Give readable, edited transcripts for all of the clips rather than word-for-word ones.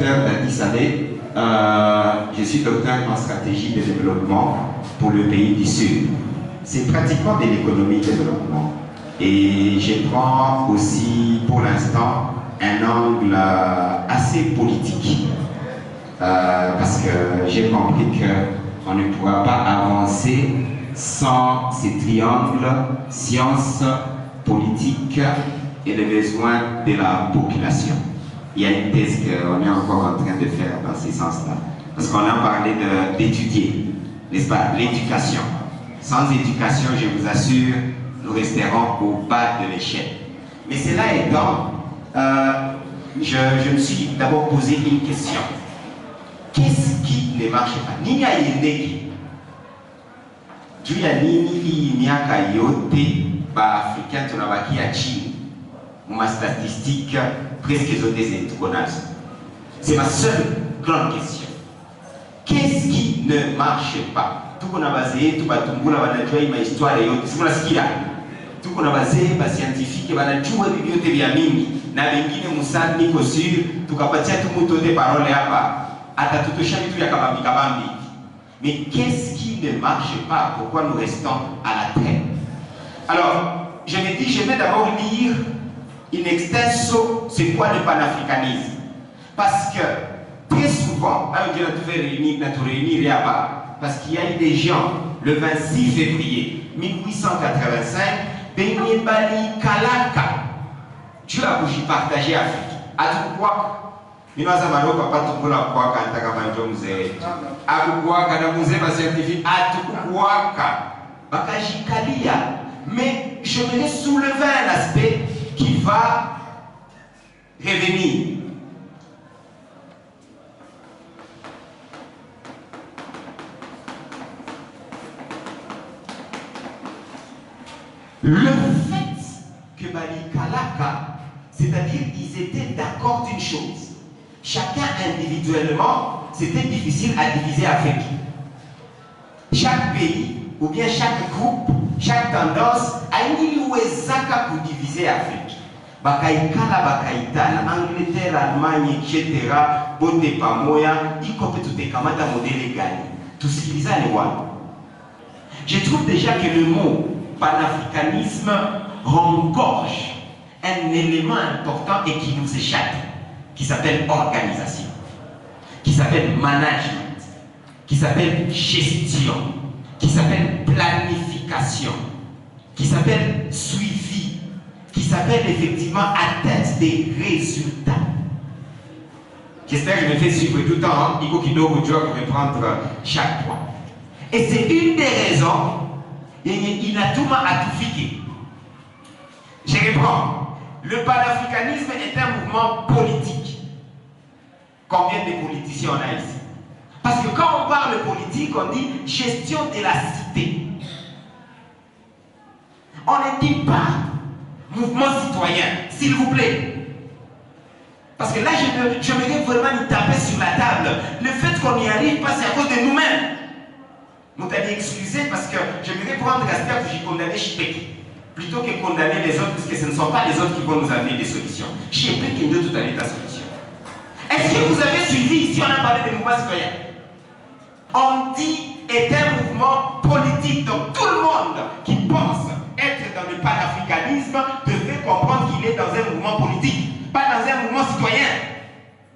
docteur Dadi Saleh. Je suis docteur en stratégie de développement pour le pays du Sud. C'est pratiquement de l'économie de développement. Et je prends aussi, pour l'instant, un angle assez politique. Parce que j'ai compris qu'on ne pourra pas avancer sans ces triangles sciences, politique et les besoins de la population. Il y a une thèse qu'on est encore en train de faire dans ce sens-là. Parce qu'on a parlé d'étudier, n'est-ce pas, l'éducation. Sans éducation, je vous assure, nous resterons au bas de l'échelle. Mais cela étant, je me suis d'abord posé une question. Qu'est-ce qui ne marche pas? Nini ayendeki? Juu ya nini hii miaka yote ba-Africain tunabakia chini? Ma statistique presque zote zinatukonazo. C'est ma seule grande question. Qu'est-ce qui ne marche pas? Tuko na bazee yetu batumbula wanajua hii mahistoria yote. Si mnasikia? Tuko na bazee ba scientifique wanajua hivi vyote vya mingi na wengine musani niko sur tukapatia tu mtu de parole hapa atatutosha vitu vya kabambi. Mais qu'est-ce qui ne marche pas? Pourquoi nous restons à la traîne? Alors, je me dis, je vais d'abord lire in extenso c'est quoi le panafricanisme. Parce que très souvent, parce qu'il y a eu des gens, le 26 février 1885, Benye Bali Kalaka, Dieu a voulu partager Afrique. Atukwa, Minaza Maro Papa Tukula Kwaka, Antakamanjo Mzee. Akukwaka, na Mzee va scientifique, Atukwaka, Bakajikalia. Mais je vais soulever un aspect qui va revenir. Le fait que Bali Kalaka, c'est-à-dire ils étaient d'accord d'une chose. Chacun individuellement, c'était difficile à diviser Afrique. Chaque pays, ou bien chaque groupe, chaque tendance, a une ouezaka pour diviser l'Afrique. Bakaikala, bakaitala, Angleterre, Allemagne, etc. Bote pamoya, y compris tout est kamata modèle égal. Tout ce qu'ils ont les one. Je trouve déjà que le mot panafricanisme regorge un élément important et qui nous échappe, qui s'appelle organisation, qui s'appelle management, qui s'appelle gestion, qui s'appelle planification, qui s'appelle suivi, qui s'appelle effectivement atteinte des résultats. J'espère que je me fais suivre tout le temps, il faut qu'il doit reprendre chaque point. Et c'est une des raisons, il a tout à tout fiquer. Je reprends. Le panafricanisme est un mouvement politique. Combien de politiciens on a ici? Parce que quand on parle politique, on dit gestion de la cité. On ne dit pas mouvement citoyen, s'il vous plaît. Parce que là, je me vraiment y taper sur la table. Le fait qu'on n'y arrive pas, c'est à cause de nous-mêmes. Nous t'avons excusé parce que je voudrais prendre l'aspect que j'ai condamné Chipek. Plutôt que condamner les autres, parce que ce ne sont pas les autres qui vont nous amener des solutions. Chipek est de tout amener ta solution. Est-ce que vous avez suivi ici, on a parlé des mouvements citoyens? On dit est un mouvement politique. Donc tout le monde qui pense être dans le panafricanisme devrait comprendre qu'il est dans un mouvement politique, pas dans un mouvement citoyen,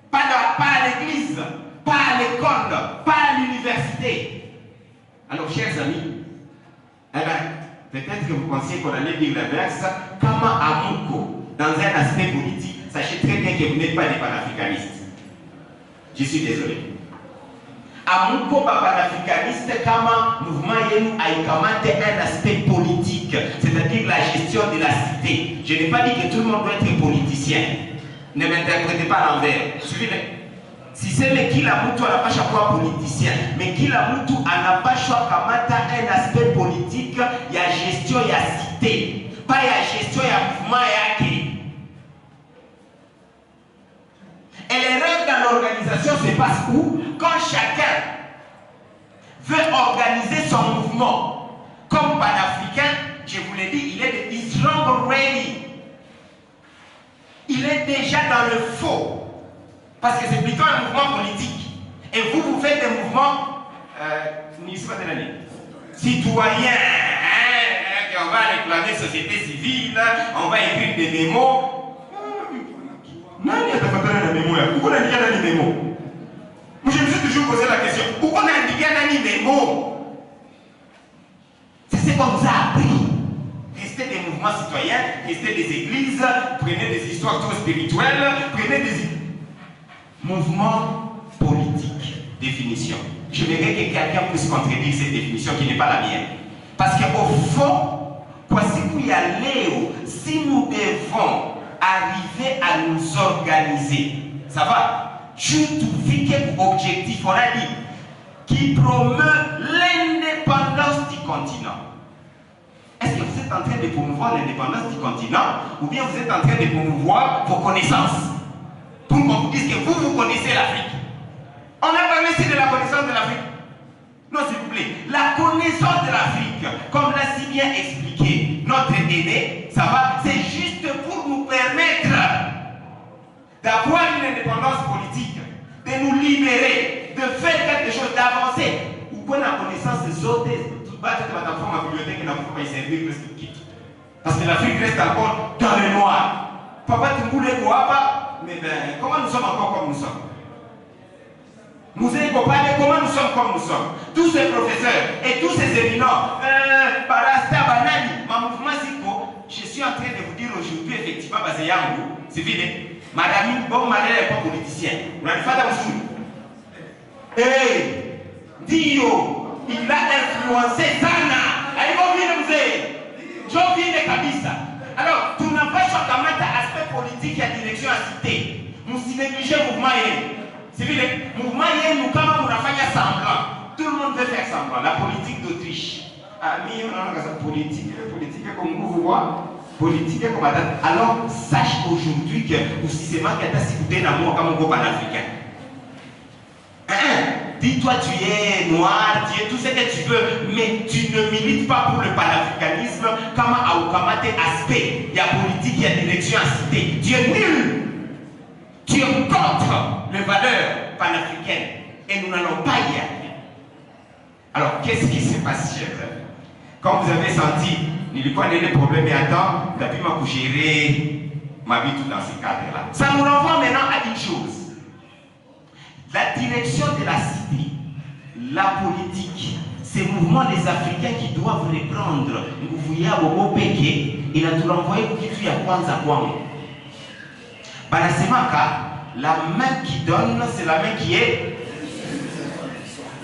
pas à l'église, pas à l'école, pas à l'université. Alors, chers amis, eh bien, peut-être que vous pensiez qu'on allait dire l'inverse. Kama Amuko, dans un aspect politique, sachez très bien que vous n'êtes pas des panafricanistes. Je suis désolé. Amuko panafricaniste, Kama mouvement yenu aikamate un aspect politique, c'est-à-dire la gestion de la cité. Je n'ai pas dit que tout le monde doit être politicien. Ne m'interprétez pas à l'envers. Suivez-le. Si c'est le Kila Moutou n'a pas chaque fois politicien, mais Kila Moutou n'a pas choix kamata un aspect politique, il y a gestion, il y a cité, pas il y a gestion, il y a mouvement, il y a qui. Et les règles dans l'organisation se passent où? Quand chacun veut organiser son mouvement, comme panafricain, je vous l'ai dit, il est strong ready. Il est déjà dans le faux. Parce que c'est plutôt un mouvement politique. Et vous, vous faites des mouvements citoyens. On va réclamer société civile, on va écrire des mémos. Nani atafatana na mémo ya? Pourquoi on a indiqué dans les mémos? Moi, je me suis toujours posé la question. Pourquoi on a indiqué dans les mémos? C'est ce qu'on nous a appris. Restez des mouvements citoyens, restez des églises, prenez des histoires trop spirituelles, prenez des mouvements politiques. Définition. Je verrai que quelqu'un puisse contredire cette définition qui n'est pas la mienne. Parce qu'au fond, si nous devons arriver à nous organiser, ça va? Juste pour objectif, on a dit, qui promeut l'indépendance du continent. Est-ce que vous êtes en train de promouvoir l'indépendance du continent ou bien vous êtes en train de promouvoir vos connaissances pour qu'on vous dise que vous connaissez l'Afrique? On a parlé ici de la connaissance de l'Afrique. Non, s'il vous plaît. La connaissance de l'Afrique, comme l'a si bien expliqué notre aîné, ça va, c'est juste pour nous permettre d'avoir une indépendance politique, de nous libérer, de faire quelque chose, d'avancer. Ou pour la connaissance des autres, ma bibliothèque n'a pas servir presque tout. Parce que l'Afrique reste encore dans le noir. Papa, tu voulais quoi, mais ben, comment nous sommes encore comme nous sommes? Nous allons parler comment nous sommes comme nous sommes. Tous ces professeurs et tous ces éminents, Parasta, Banani, ma mouvement Siko, je suis en train de vous dire aujourd'hui, effectivement, basé Yango, c'est vide. Madame, bon, madame n'est pas politicien. On a dit Fata Moussou. Eh, Dio, il a influencé Zana. Allez, vous venez de vous je viens de Kabisa. Alors, tu n'as pas choisi à mettre aspect politique et à direction à citer. Nous si négligez le mouvement. C'est vrai, le mouvement nous comment on a fait semblant. Tout le monde veut faire semblant. La politique d'Autriche. Ami, on a politique comme vous voyez. Politique comme attente. Alors, sache aujourd'hui que aussi c'est moi qui ai assisté dans moi comme un groupe panafricain. Dis-toi, tu es noir, tu es tout ce que tu veux, mais tu ne milites pas pour le panafricanisme comme à Oukamate aspect. Il y a politique, il y a direction à citer. Tu es nul. Tu es contre les valeurs panafricaines et nous n'allons pas y arriver. Alors, qu'est-ce qui se passe, chers amis? Comme vous avez senti, il n'y a pas de problème, mais attends, tu as pu gérer ma vie tout dans ce cadre-là. Ça nous renvoie maintenant à une chose. La direction de la cité, la politique, ces mouvements des Africains qui doivent reprendre, vous voyez, au Péké, il a tout renvoyé pour qu'il y ait Kwanza Kwanza. La main qui donne, c'est la main qui est.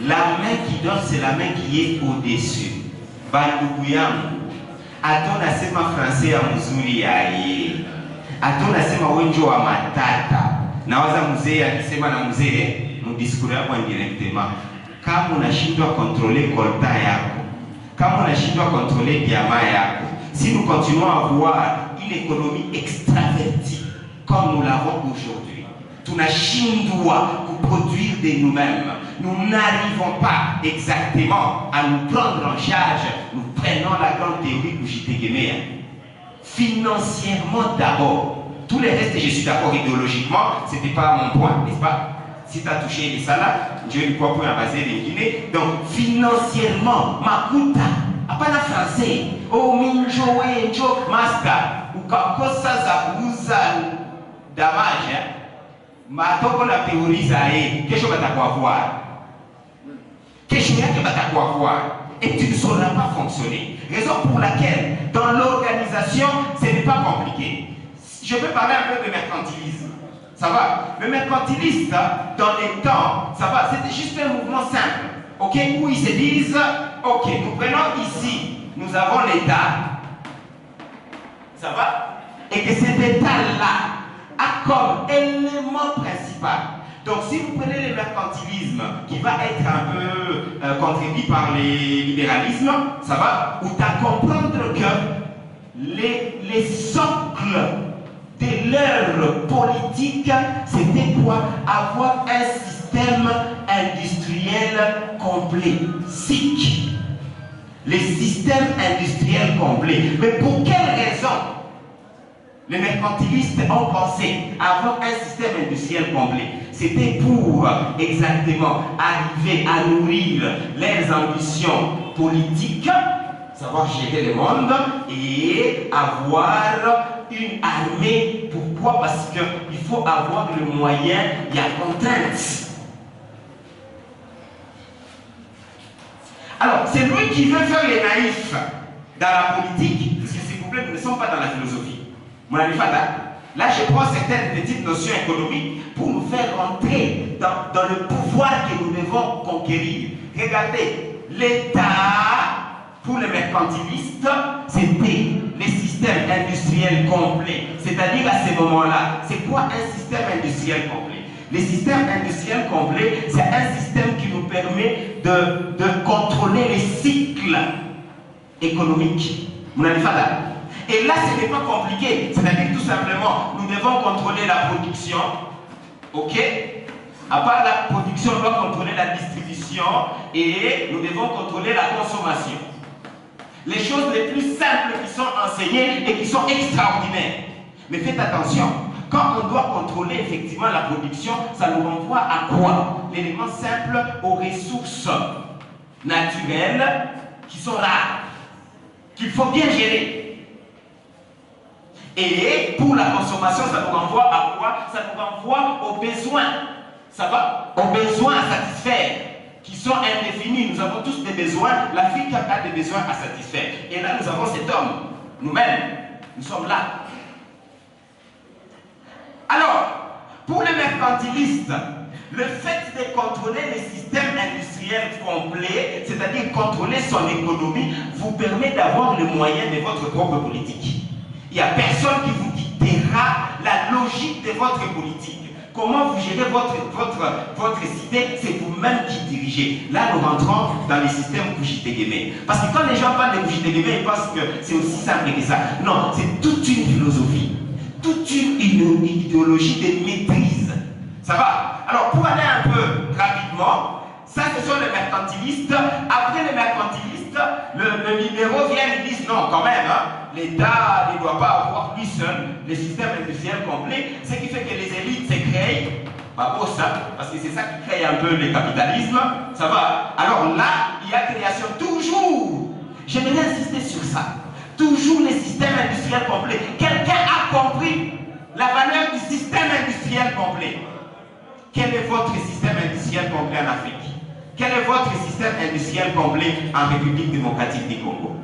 La main qui donne, c'est la main qui est au-dessus. Bandoukouyam. Aton asema français à muzuri aye. Aton asema wenjo wa matata. Nawaza mzee akisema na mzee, mdiscours yako indirectement. Kama unashindwa contrôler kolta yako, kama unashindwa contrôler diama yako, si nous continuons à avoir une économie extravertie, comme nous l'avons aujourd'hui, tunashindwa produire de nous-mêmes. Nous n'arrivons pas exactement à nous prendre en charge. Nous prenons la grande théorie que Jitegemea. Financièrement d'abord. Tout le reste, je suis d'accord idéologiquement, ce n'était pas mon point, n'est-ce pas? Si tu as touché les salades, je ne crois pas à baser les Guinées. Donc financièrement, Makuta, apana français, oh minjo wenjo maska, ukakosa za kuuza damage, matoko la théorie zae, qu'est-ce que tu vas voir? Qu'est-ce que tu vas voir? Et tu ne sauras pas fonctionner. Raison pour laquelle, dans l'organisation, ce n'est pas compliqué. Je vais parler un peu de mercantilisme. Ça va? Le mercantiliste, dans les temps, ça va, c'était juste un mouvement simple. Ok? Où ils se disent, ok, nous prenons ici, nous avons l'État. Ça va? Et que cet État-là a comme élément principal. Donc si vous prenez le mercantilisme qui va être un peu contredit par les libéralismes, ça va? Vous allez comprendre que les socles de leur politique, c'était quoi? Avoir un système industriel complet, SIC. Les systèmes industriels complets. Mais pour quelle raison les mercantilistes ont pensé avoir un système industriel complet? c'était pour exactement arriver à nourrir leurs ambitions politiques, savoir gérer le monde et avoir une armée. Pourquoi? Parce qu'il faut avoir le moyen, il y a contrainte. Alors, c'est lui qui veut faire les naïfs dans la politique, parce que s'il vous plaît, nous ne sommes pas dans la philosophie. Mon ami Fata, là je prends certaines petites notions économiques pour nous faire rentrer dans le pouvoir que nous devons conquérir. Regardez, l'État, pour les mercantilistes, c'était les systèmes industriels complets. C'est-à-dire à ce moment-là, c'est quoi un système industriel complet? Les systèmes industriels complets, c'est un système qui nous permet de contrôler les cycles économiques. Mon ami Fada. Et là, ce n'est pas compliqué. C'est-à-dire tout simplement, nous devons contrôler la production. Ok? À part la production, on doit contrôler la distribution et nous devons contrôler la consommation. Les choses les plus simples qui sont enseignées et qui sont extraordinaires. Mais faites attention. Quand on doit contrôler effectivement la production, ça nous renvoie à quoi? L'élément simple, aux ressources naturelles qui sont rares, qu'il faut bien gérer. Et pour la consommation, ça nous renvoie à quoi? Ça nous renvoie aux besoins. Ça va? Aux besoins à satisfaire, qui sont indéfinis. Nous avons tous des besoins. L'Afrique a des besoins à satisfaire. Et là, nous avons cet homme. Nous-mêmes, nous sommes là. Alors, pour les mercantilistes, le fait de contrôler les systèmes industriels complets, c'est-à-dire contrôler son économie, vous permet d'avoir le moyen de votre propre politique. Il n'y a personne qui vous dictera la logique de votre politique. Comment vous gérez votre cité, c'est vous-même qui dirigez. Là, nous rentrons dans les systèmes Kouchiteguemé. Parce que quand les gens parlent de Kouchiteguemé, ils pensent que c'est aussi simple que ça. Non, c'est toute une philosophie. Toute une idéologie de maîtrise. Ça va? Alors, pour aller un peu rapidement, ça, ce sont les mercantilistes. Après les mercantilistes, le libéraux viennent et disent non, quand même, hein, l'État ne doit pas avoir lui seul le système industriel complet, ce qui fait que les élites se créent, pas pour ça, parce que c'est ça qui crée un peu le capitalisme. Ça va? Alors là, il y a création toujours. J'aimerais insister sur ça. Toujours les systèmes industriels complets. Quelqu'un a compris la valeur du système industriel complet. Quel est votre système industriel complet en Afrique? Quel est votre système industriel complet en République démocratique du Congo?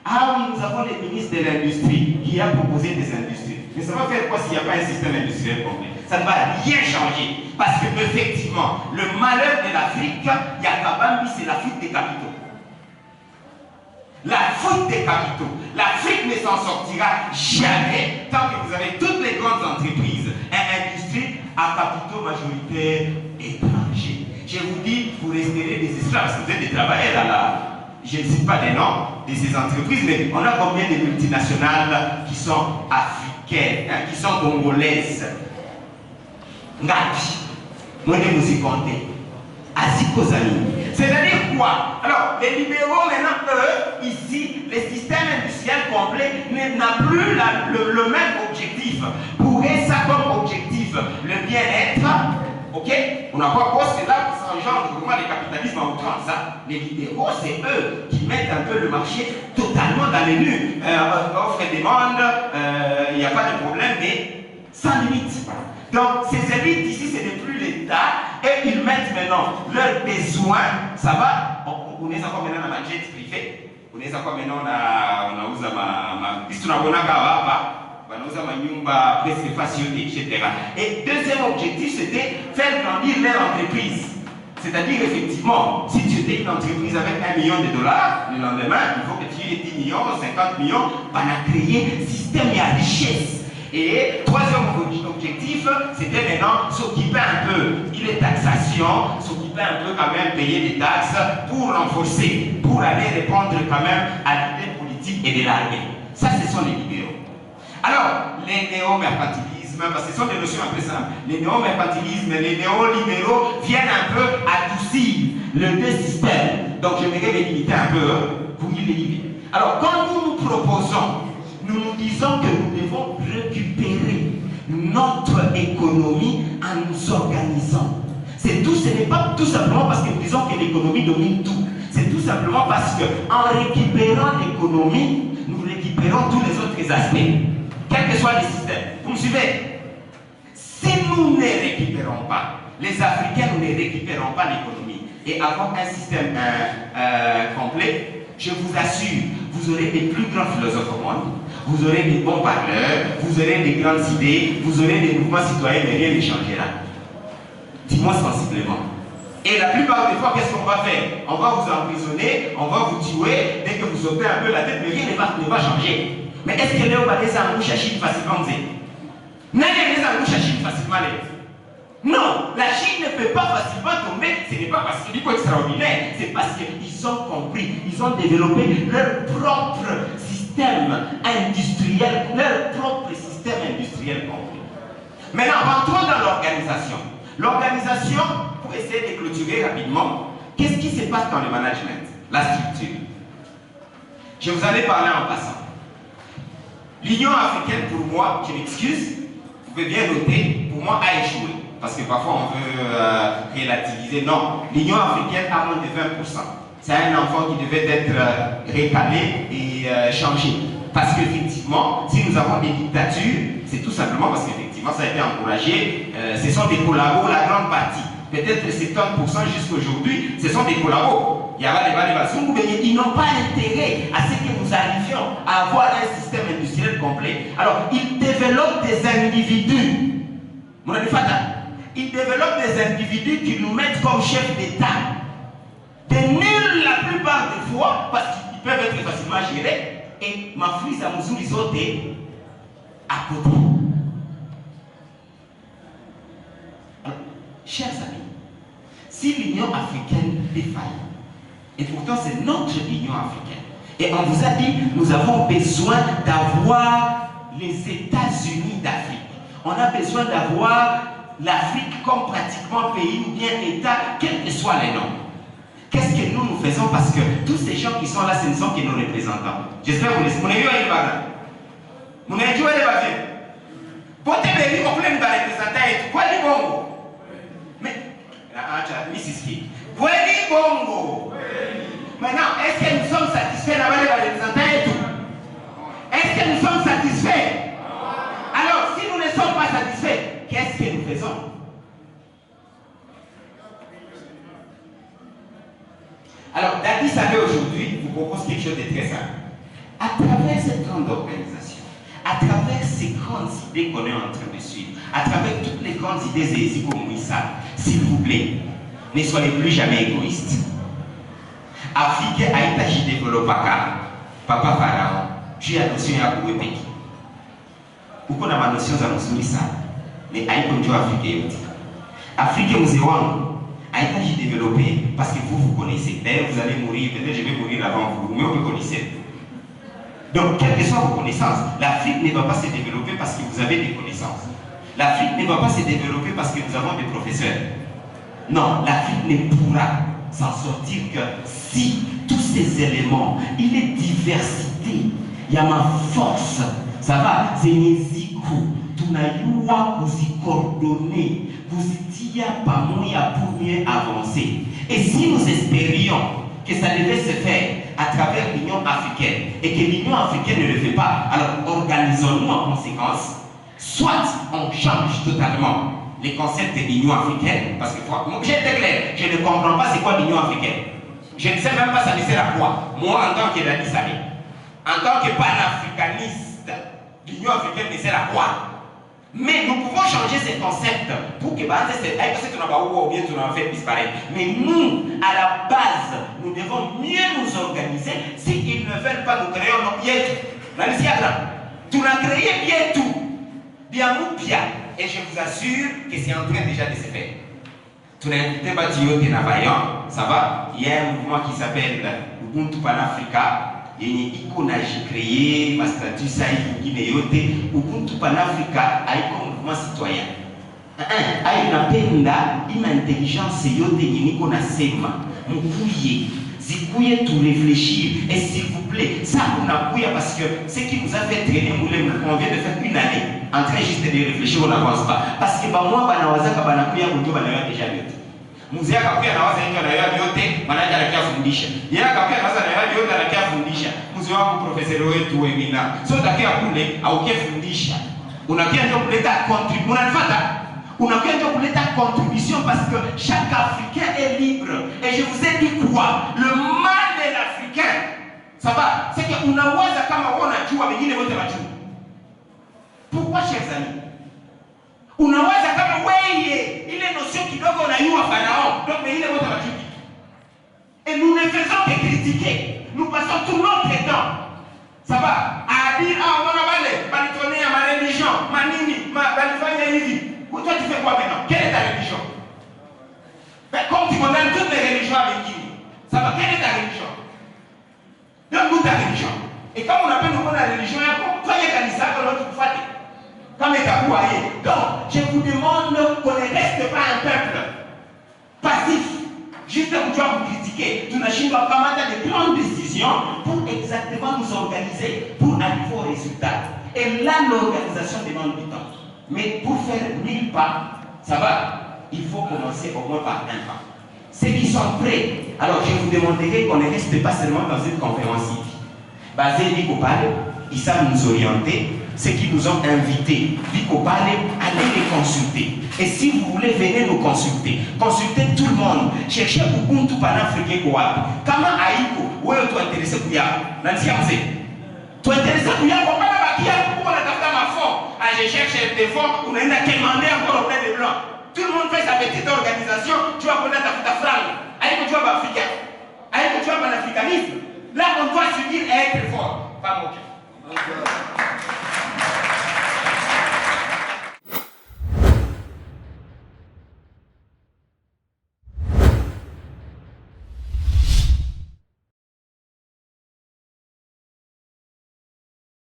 Ah oui, nous avons les ministres de l'industrie qui a proposé des industries. Mais ça va faire quoi s'il n'y a pas un système industriel complet? Ça ne va rien changer. Parce que effectivement, le malheur de l'Afrique, Yakabambi, c'est la fuite des capitaux. La fuite des capitaux. L'Afrique ne s'en sortira jamais tant que vous avez toutes les grandes entreprises et industries à capitaux majoritaires étrangers. Je vous dis, vous resterez des esclaves, parce que vous êtes des travailleurs là. Je ne cite pas les noms de ces entreprises, mais on a combien de multinationales qui sont africaines, hein, qui sont congolaises? Ngapi, moi je vous y compter. Azikozani. C'est-à-dire quoi? Alors, les libéraux, maintenant, eux, ici, le système industriel complet n'a plus le même objectif. Pour eux, ça comme objectif, le bien-être, ok? On n'a pas quoi, c'est là que s'engendre vraiment le capitalisme en outrance. Les libéraux, c'est eux qui mettent un peu le marché totalement dans les nues. Offre et demande, il n'y a pas de problème, mais sans limite. Donc, ces élites ici, ce n'est plus l'État, et ils mettent maintenant leurs besoins. Ça va? On est encore maintenant dans ma jet privé. On est encore maintenant on a ma presque facionnée, etc. Et deuxième objectif, c'était faire grandir leur entreprise. C'est-à-dire, effectivement, si tu étais une entreprise avec $1 million, le lendemain, il faut que tu aies 10 millions, 50 millions, pour créer un système de richesse. Et troisième objectif, c'était maintenant s'occuper un peu de la taxation, s'occuper un peu quand même, payer des taxes pour renforcer, pour aller répondre quand même à l'idée politique et de l'armée. Ça, ce sont les libéraux. Alors, les néo-mercantilismes, parce que ce sont des notions un peu simples, les néo-mercantilismes, les néolibéraux viennent un peu adoucir les deux systèmes. Donc, je vais les limiter un peu pour y les limiter. Alors, quand nous nous proposons, nous nous disons que nous devons récupérer notre économie en nous organisant. Ce n'est pas tout simplement parce que nous disons que l'économie domine tout. C'est tout simplement parce qu'en récupérant l'économie, nous récupérons tous les autres aspects, quels que soient les systèmes. Vous me suivez? Si nous ne récupérons pas, les Africains, nous ne récupérons pas l'économie et avoir un système complet, je vous assure, vous aurez des plus grands philosophes au monde, vous aurez des bons parleurs, vous aurez des grandes idées, vous aurez des mouvements citoyens, mais rien ne changera. Dis-moi sensiblement. Et la plupart des fois, qu'est-ce qu'on va faire? On va vous emprisonner, on va vous tuer, dès que vous sautez un peu la tête, mais rien ne va changer. Mais est-ce que Léo va des embouches à Chine facilement? N'a des embouches à Chine facilement? Non, la Chine ne peut pas facilement tomber, ce n'est pas parce qu'il est extraordinaire, c'est parce qu'ils ont compris, ils ont développé leur propre système industriel, compris. Maintenant, rentrons dans l'organisation. L'organisation, pour essayer de clôturer rapidement, qu'est-ce qui se passe dans le management? La structure. Je vous en ai parlé en passant. L'Union africaine, pour moi, je m'excuse, vous pouvez bien noter, pour moi, a échoué. Parce que parfois on veut relativiser. Non, l'Union africaine a moins de 20%. C'est un enfant qui devait être récalé et changé. Parce qu'effectivement, si nous avons des dictatures, c'est tout simplement parce qu'effectivement ça a été encouragé. Ce sont des collabos, la grande partie. Peut-être 70% jusqu'aujourd'hui, ce sont des collabos. Ils n'ont pas intérêt à ce que nous arrivions à avoir un système industriel complet. Alors, ils développent des individus. Ils développent des individus qui nous mettent comme chefs d'État. Des nuls la plupart des fois, parce qu'ils peuvent être facilement gérés. Et ma fille, ça nous ouvre à côté. Alors, chers amis, si l'Union africaine défaille, et pourtant c'est notre Union africaine, et on vous a dit, nous avons besoin d'avoir les États-Unis d'Afrique. On a besoin d'avoir l'Afrique comme pratiquement pays ou bien État, quels que soient les noms. Qu'est-ce que nous faisons? Parce que tous ces gens qui sont là, ce ne sont que nos représentants. J'espère que vous laissez. Mon ami, il va là. Mon ami, il va là. Pour te dire, on peut nous représenter. Quoi dit bongo? Mais, Mississi. Quoi dit bongo? Maintenant, est-ce que nous sommes satisfaits d'avoir les représentants et tout? Est-ce que nous sommes satisfaits? Alors, si nous ne sommes pas satisfaits, qu'est-ce que nous faisons? Alors, Dadi Sané aujourd'hui vous propose quelque chose de très simple. À travers cette grande organisation, à travers ces grandes idées qu'on est en train de suivre, à travers toutes les grandes idées d'Eziko Mouissa, s'il vous plaît, ne soyez plus jamais égoïstes. Afrique a été développé Papa Pharaon, j'ai la notion à Kouépeki. Pourquoi on a ma notion à Moussa? Mais Aïkonjo Afrique. Afrique Mouséwan a été développé parce que vous connaissez. D'ailleurs, vous allez mourir, peut-être je vais mourir avant vous, mais vous connaissez. Donc, quelles que soient vos connaissances, l'Afrique ne va pas se développer parce que vous avez des connaissances. L'Afrique ne va pas se développer parce que nous avons des professeurs. Non, l'Afrique ne pourra s'en sortir que si tous ces éléments, il est diversité, il y a ma force, ça va, c'est Nézikou, tunayua vous y coordonner, vous y dire pas moyen pour mieux avancer. Et si nous espérions que ça devait se faire à travers l'Union africaine et que l'Union africaine ne le fait pas, alors organisons-nous en conséquence. Soit on change totalement les concepts de l'Union africaine, parce que j'étais clair, je ne comprends pas c'est quoi l'Union africaine. Je ne sais même pas ça me sert à quoi. Moi, en tant que Dadi Sané, en tant que panafricaniste, l'Union africaine me sert à quoi? Mais nous pouvons changer ces concepts pour que ou bien tu l'as fait disparaître. Mais nous, à la base, nous devons mieux nous organiser s'ils ne veulent pas nous créer un bien tout. Tu l'as créé bien tout. Bien ou bien. Et je vous assure que c'est en train déjà de se faire. Tu n'as invité pas Tio Navayan, ça va? Il y a un mouvement qui s'appelle Ubuntu Panafrica. Il y a une icône créée, ma statut ça Guinée, Ubuntu Panafrica a un mouvement citoyen. Il y a une intelligence, il y a une icône à Sema, Moukouye, Zikouye tout réfléchir. Et s'il vous plaît, ça, on a bouillé parce que ce qui nous a fait traîner, on vient de faire une année en train juste de réfléchir, on n'avance pas. Parce que moi, je suis déjà vu. Muzee akakuya na waza hiyo na yeye yote manaja anakia fundisha. Yeye akakuya na waza na yeye yote anakia fundisha. Mzee wangu professeur wetu wemina. So takia kule au fundisha. Unakia ndio kuleta contribution. Unafuata? Unakia ndio kuleta contribution parce que chaque Africain est libre. Et je vous ai dit quoi? Le mal de l'Africain. Ça va? C'est que unawaza kama unajua wengine wote wajua. Pourquoi chers amis? Unawaza kama wewe ile notion kidogo unayua Pharaon donc mais ile wote wajui. Et nous ne faisons que critiquer. Nous passons tout notre temps. Ça va? À dire ah on a balé, balitoné à ma religion, ma nini, ma balifanya hivi. Toi tu fais quoi maintenant? Quelle est ta religion? Ben, comme tu condamnes toutes les religions avec qui? Ça va? Quelle est ta religion? Donne-nous ta religion. Et comme on appelle nous la religion, toi il y a kanisa que l'autre vous faites. Donc, je vous demande qu'on ne reste pas un peuple passif. Juste pour vous critiquer. Nous n'avons pas de grandes décisions pour exactement nous organiser pour arriver au résultat. Et là, l'organisation demande du temps. Mais pour faire 1000 pas, ça va. Il faut commencer au moins par un pas. Ceux qui sont prêts, alors je vous demanderai qu'on ne reste pas seulement dans une conférence ici. Basé Vicopal, ils savent nous orienter. Ceux qui nous ont invités, Vicopal, allez les consulter. Et si vous voulez, venez nous consulter. Consultez tout le monde. Cherchez Ubuntu panafricain Kouabi. Comment Aïko, où est-ce que tu es intéressé pour Yahoo? Nancy Amzé. Tu es intéressé pour Yahoo? Comment on a tapé ma fond? Ah, je cherche des fonds, on a demandé encore auprès des Blancs. Tout le monde fait sa petite organisation, tu vas connaître ta frange. Aïko, tu vas africain. Aïko, tu vas panafricanisme. Là, on doit subir